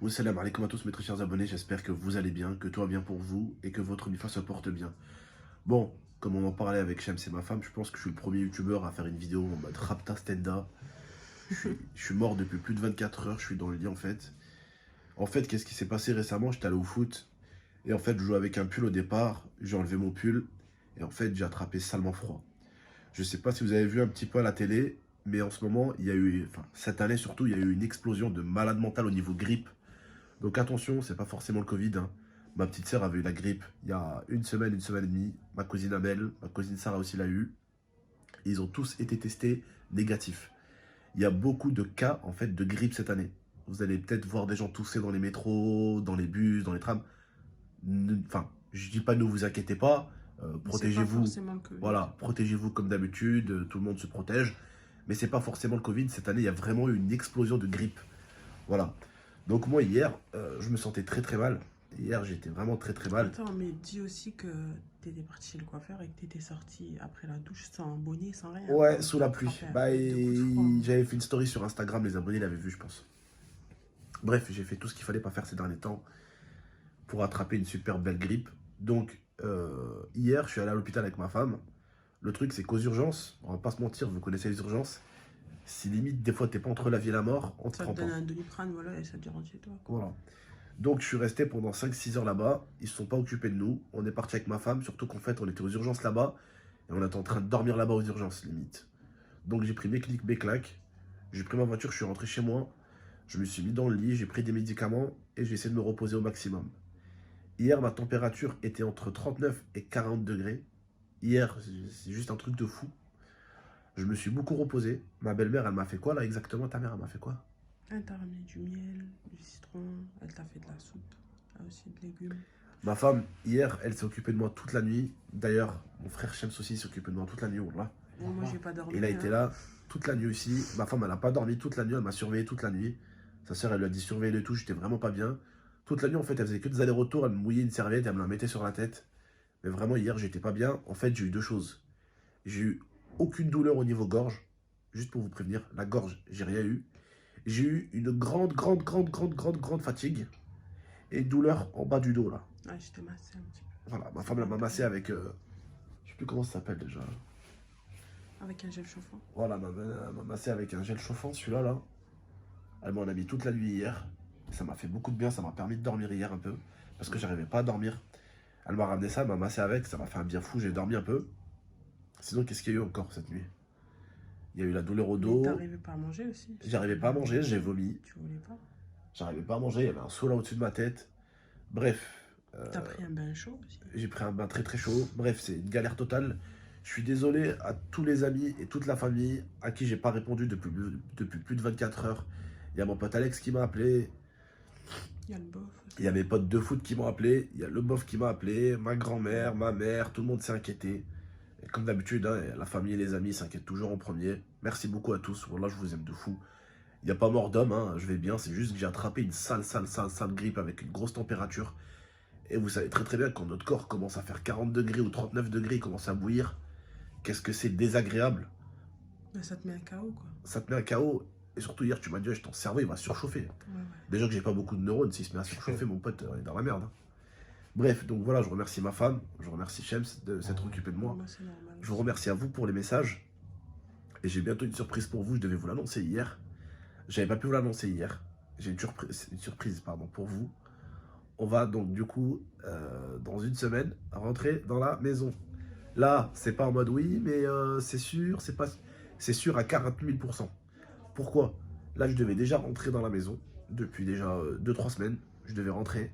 Salam alaikum à tous mes très chers abonnés, j'espère que vous allez bien, que tout va bien pour vous et que votre MIFA se porte bien. Bon, comme on en parlait avec Shams et ma femme, je pense que je suis le premier youtubeur à faire une vidéo en mode Rapta Stenda. Je suis mort depuis plus de 24 heures, je suis dans le lit en fait. En fait, qu'est-ce qui s'est passé récemment? J'étais allé au foot et en fait, je jouais avec un pull au départ, j'ai enlevé mon pull et en fait, j'ai attrapé salement froid. Je sais pas si vous avez vu un petit peu à la télé, mais en ce moment, il y a eu, enfin, cette année surtout, il y a eu une explosion de malades mentales au niveau grippe. Donc attention, c'est pas forcément le Covid, hein. Ma petite sœur avait eu la grippe il y a une semaine et demie. Ma cousine Amel, ma cousine Sarah aussi l'a eu. Ils ont tous été testés négatifs. Il y a beaucoup de cas en fait de grippe cette année. Vous allez peut-être voir des gens tousser dans les métros, dans les bus, dans les trams. Enfin, je dis pas ne vous inquiétez pas, Mais c'est pas protégez-vous. forcément le Covid. Voilà, protégez-vous comme d'habitude, tout le monde se protège. Mais c'est pas forcément le Covid. Cette année, il y a vraiment eu une explosion de grippe. Voilà. Donc moi hier, je me sentais très très mal. Hier, j'étais vraiment très très mal. Attends, mais dis aussi que t'étais parti chez le coiffeur et que t'étais sorti après la douche sans bonnet, sans rien. Ouais, Donc sous t'as la pluie. attrapé un Bah, peu de coups de froid, hein. j'avais fait une story sur Instagram, les abonnés l'avaient vu, je pense. Bref, j'ai fait tout ce qu'il fallait pas faire ces derniers temps pour attraper une super belle grippe. Donc, hier, je suis allé à l'hôpital avec ma femme. Le truc, c'est qu'aux urgences, on va pas se mentir, vous connaissez les urgences, si limite, des fois, t'es pas entre la vie et la mort, on te Ça te prend donne pas. un doliprane, voilà, et ça te rentre chez toi, quoi. Voilà. Donc, je suis resté pendant 5-6 heures là-bas. Ils se sont pas occupés de nous. On est parti avec ma femme, surtout qu'en fait, on était aux urgences là-bas. Et on était en train de dormir là-bas aux urgences, limite. Donc, j'ai pris mes clics, mes claques. J'ai pris ma voiture, je suis rentré chez moi. Je me suis mis dans le lit, j'ai pris des médicaments et j'ai essayé de me reposer au maximum. Hier, ma température était entre 39 et 40 degrés. Hier, c'est juste un truc de fou. Je me suis beaucoup reposé. Ma belle-mère, elle m'a fait quoi là exactement? Ta mère, elle m'a fait quoi? Elle t'a ramené du miel, du citron, elle t'a fait de la soupe, aussi de légumes. Ma femme, hier, elle s'est occupée de moi toute la nuit. D'ailleurs, mon frère Shems aussi s'est occupé de moi toute la nuit. Wallah. Bon, moi, j'ai pas Il a dormi, été hein. là toute la nuit aussi. Ma femme, elle n'a pas dormi toute la nuit. Elle m'a surveillé toute la nuit. Sa sœur, elle lui a dit surveille le tout. J'étais vraiment pas bien. Toute la nuit, en fait, elle faisait que des allers-retours. Elle me mouillait une serviette. Elle me la mettait sur la tête. Mais vraiment, hier, j'étais pas bien. En fait, j'ai eu deux choses. J'ai eu aucune douleur au niveau gorge. Juste pour vous prévenir, la gorge, j'ai rien eu. J'ai eu une grande fatigue. Et une douleur en bas du dos, là. Ouais, j'étais massée un petit peu. Voilà, ma femme, elle m'a massé avec... je sais plus comment ça s'appelle déjà. Avec un gel chauffant. Voilà, elle m'a massé avec un gel chauffant, celui-là, là. Elle m'en a mis toute la nuit hier. Ça m'a fait beaucoup de bien, ça m'a permis de dormir hier un peu. Parce que j'arrivais pas à dormir. Elle m'a ramené ça, elle m'a massé avec, ça m'a fait un bien fou, j'ai dormi un peu. Sinon, qu'est-ce qu'il y a eu encore cette nuit? Il y a eu la douleur au Mais dos. t'arrivais pas à manger aussi. Parce que J'arrivais pas à manger, j'ai vomi. tu voulais pas. J'arrivais pas à manger, il y avait un seau là au-dessus de ma tête. Bref, T'as pris un bain chaud aussi. j'ai pris un bain très très chaud. Bref, c'est une galère totale. Je suis désolé à tous les amis et toute la famille à qui j'ai pas répondu depuis plus de 24 heures. Il y a mon pote Alex qui m'a appelé. Il y a le bof aussi. Il y a mes potes de foot qui m'ont appelé. Il y a le bof qui m'a appelé. Ma grand-mère, ma mère, tout le monde s'est inquiété. Et comme d'habitude, hein, la famille et les amis s'inquiètent toujours en premier. Merci beaucoup à tous. Voilà, je vous aime de fou. Il n'y a pas mort d'homme, hein, je vais bien. C'est juste que j'ai attrapé une sale grippe avec une grosse température. Et vous savez très très bien que quand notre corps commence à faire 40 degrés ou 39 degrés, il commence à bouillir. Qu'est-ce que c'est désagréable. Mais ça te met un KO, quoi. Ça te met un KO. Et surtout hier, tu m'as dit, ouais, ton cerveau, il va surchauffer. Ouais, ouais. Déjà que j'ai pas beaucoup de neurones, s'il se met à surchauffer, mon pote, on est dans la merde, hein. Bref, donc voilà, je remercie ma femme, je remercie Shems de s'être occupé de moi. Moi, c'est normal. Je vous remercie à vous pour les messages. Et j'ai bientôt une surprise pour vous, je devais vous l'annoncer hier. J'avais pas pu vous l'annoncer hier. J'ai une surprise pardon, pour vous. On va donc du coup, dans une semaine, rentrer dans la maison. Là, c'est pas en mode oui, mais c'est sûr, c'est sûr à 40 000%. Pourquoi? Là, je devais déjà rentrer dans la maison depuis déjà 2-3 semaines. Je devais rentrer.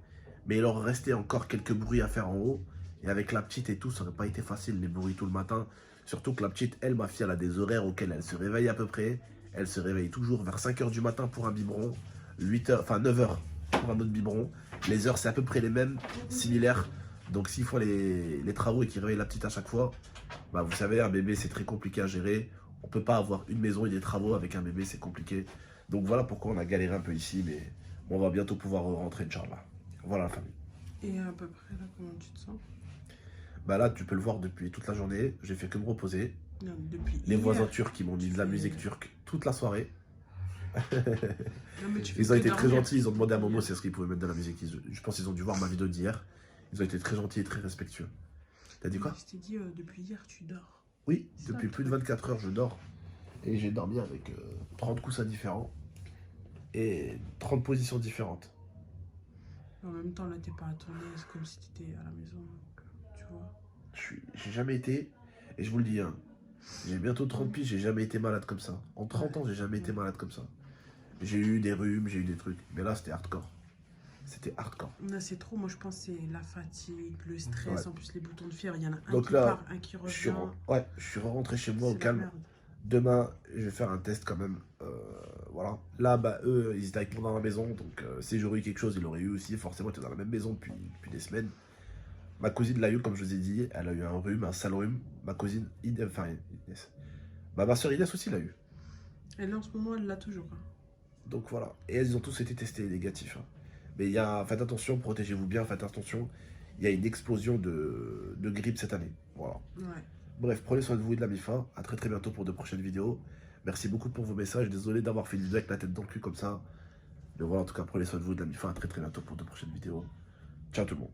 Mais il leur restait encore quelques bruits à faire en haut. Et avec la petite et tout, ça n'aurait pas été facile, les bruits tout le matin. Surtout que la petite, elle, ma fille, elle a des horaires auxquels elle se réveille à peu près. Elle se réveille toujours vers 5 h du matin pour un biberon, 8 h, enfin 9 h pour un autre biberon. Les heures, c'est à peu près les mêmes, similaires. Donc s'il faut les travaux et qu'il réveille la petite à chaque fois, bah vous savez, un bébé, c'est très compliqué à gérer. On peut pas avoir une maison et des travaux avec un bébé, c'est compliqué. Donc voilà pourquoi on a galéré un peu ici, mais on va bientôt pouvoir rentrer, Inch'Allah. Voilà la famille. Et à peu près, là, comment tu te sens? Bah là, tu peux le voir depuis toute la journée, j'ai fait que me reposer. Non, depuis Les hier. voisins turcs qui m'ont mis de la fais- musique turque toute la soirée. Non, mais tu fais Ils ont que été très dormir. gentils, ils ont demandé à Momo si est-ce qu'ils pouvaient mettre de la musique. Je pense qu'ils ont dû voir ma vidéo d'hier. Ils ont été très gentils et très respectueux. T'as dit quoi? Je t'ai dit, depuis hier, tu dors. Oui, C'est ça, depuis le plus de truc. 24 heures, je dors. Et j'ai dormi avec 30 coussins différents et 30 positions différentes. En même temps, là, t'es pas à ton aise, comme si t'étais à la maison. Donc, tu vois. J'ai jamais été, et je vous le dis, hein, j'ai bientôt 30 piges, j'ai jamais été malade comme ça. En 30 ans, j'ai jamais été malade comme ça. J'ai eu des rhumes, j'ai eu des trucs. Mais là, c'était hardcore. C'était hardcore. Là, c'est trop. Moi, je pense que c'est la fatigue, le stress, Ouais. en plus les boutons de fièvre. Il y en a un Donc qui là, part, un qui revient. je suis rentré chez moi au C'est la calme. merde. Demain, je vais faire un test quand même. Voilà. Là, bah, eux, ils étaient avec moi dans la maison. Donc, si j'aurais eu quelque chose, ils l'auraient eu aussi. Forcément, ils étaient dans la même maison depuis des semaines. Ma cousine l'a eu, comme je vous ai dit. Elle a eu un rhume, un sale rhume. Ma cousine, enfin, Inès. Bah, ma soeur Inès aussi l'a eu. Et là, en ce moment, elle l'a toujours. Hein. Donc voilà. Et elles ont tous été testés négatifs. Hein. Mais faites attention, protégez-vous bien, faites attention. Il y a une explosion de grippe cette année. Voilà. Ouais. Bref, prenez soin de vous et de la MIFA. À très bientôt pour de prochaines vidéos. Merci beaucoup pour vos messages. Désolé d'avoir fait une vidéo avec la tête dans le cul comme ça. Mais voilà, en tout cas, prenez soin de vous et de la MIFA. À très bientôt pour de prochaines vidéos. Ciao tout le monde.